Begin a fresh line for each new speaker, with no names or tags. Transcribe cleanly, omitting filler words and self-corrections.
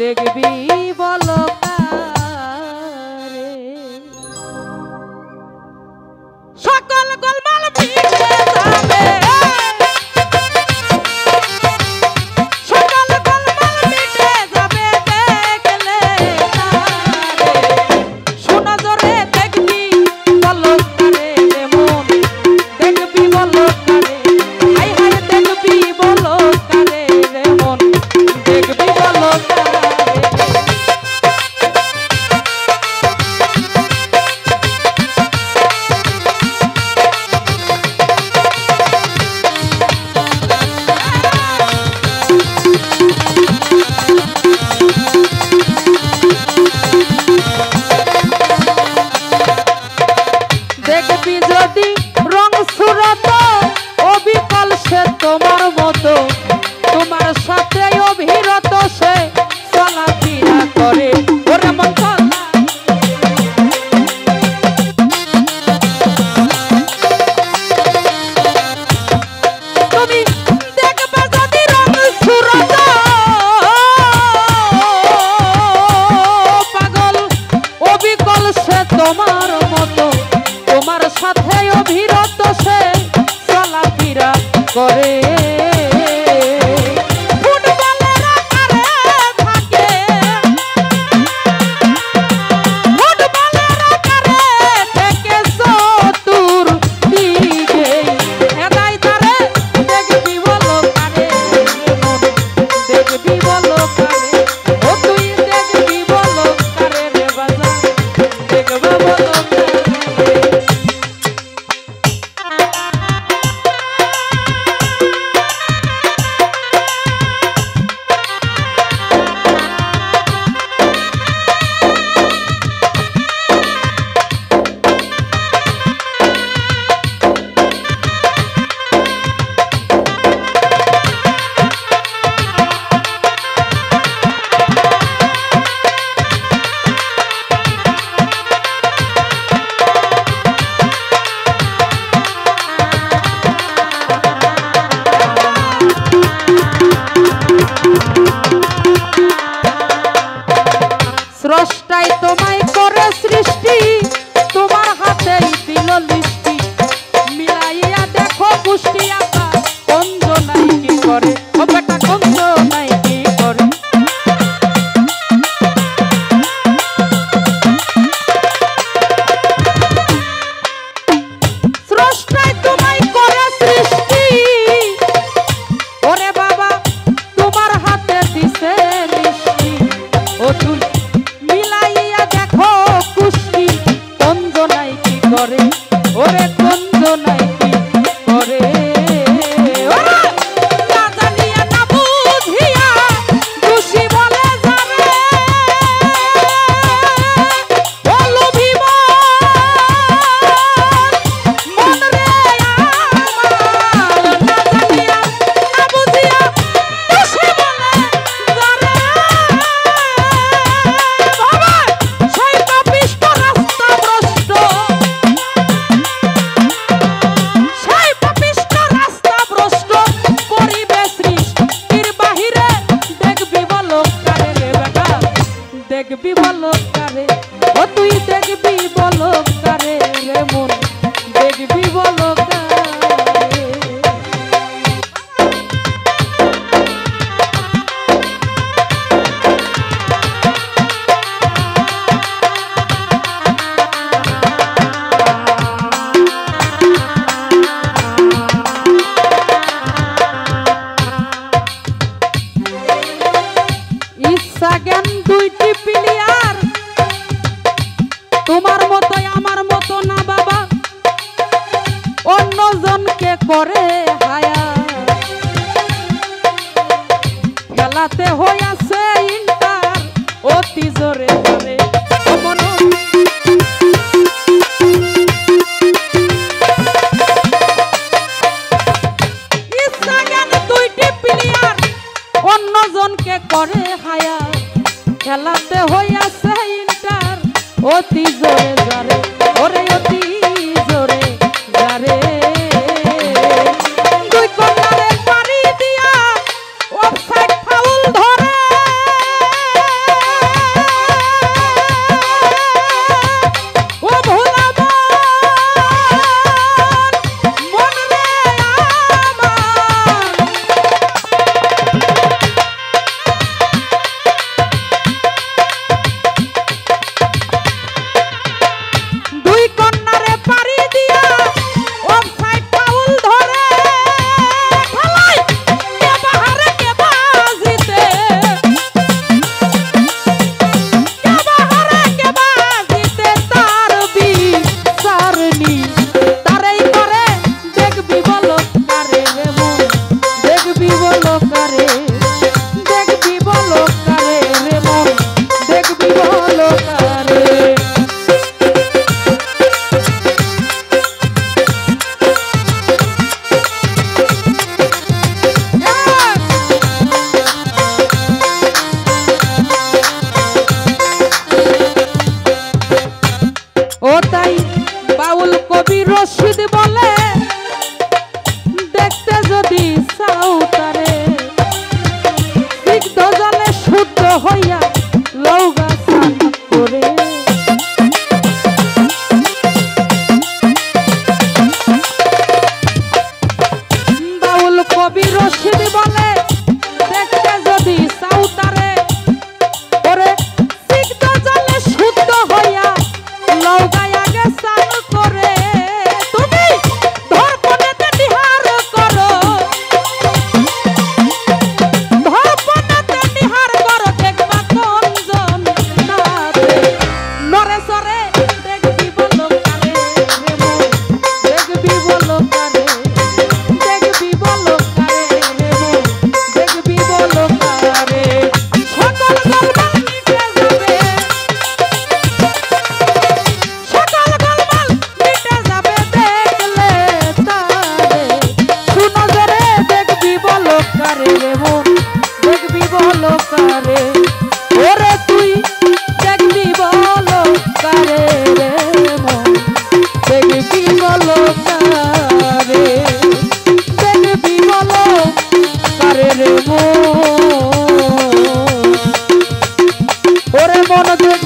দেখবি বলো সকল গোলমাল মিটে যাবে সকল গোলমাল মিটে যাবে দেখলে শোনা জোরে দেখবি বলো কারে মন দেখবি বলো কারে হাই হাই দেখবি বলো কারে মন দেখবি বলো দেখবি যদি রং সুরত অবিকল সে তোমার মতো তোমার সাথে অভিরত সে চলাফেরা করে ওরে মন তুমি দেখবে যদি রং সুরত পাগল অবিকল সে তোমার মতো তোমার সাথে অভিরত সে চলাফেরা করে ফুটবলের আকারে থাকে ফুটবলের আকারে থেকে চতুর দিকে এদাই তারে দেখবি বলো কারে মন দেখবি বলো কারে ও তুই দেখবি বলো কারে রে বাজা দেখবে বলো স্রষ্টাই তোমায় করে সৃষ্টি তোমার হাতেই দিল লিষ্টি মিলাইয়া দেখো পুষ্টি আকা কঞ্জ নাই কি করে ও বেটা কঞ্জ নাই কি করে স্রষ্টাই তোমায় করে সৃষ্টি ওরে বাবা তোমার হাতে দিছে লিষ্টি ও তুই করে ওরে কঞ্জ নাই কি করে ওরে না জানিয়া না বুঝিয়া খুশি বলে যাবে বলো ভিব মন রে আমার না জানিয়া না বুঝিয়া খুশি বলে যাবে বাবা সেই পাপিষ্ঠ রাস্তা ভ্রষ্ট দেখবি বলো কারে ও তুই দেখবি বলো কারে রে মন দেখবি বলো কারে ইচ্ছা জ্ঞান দুইটি প্লেয়ার তোমার মতো আমার মতো না বাবা অন্যজনকে করে হায়া খেলাতে হইয়াছে ইন্টার অতি জোরে করে ইচ্ছা জ্ঞান দুইটি প্লেয়ার অন্যজনকে করে হায়া খেলাতে হইয়াছে ইন্টার অতি জোরে যারে ওরে অতি জোরে যারে দুই কর্নারে পাড়ি দিয়া অফসাইড ফাউল ধরে মন যদি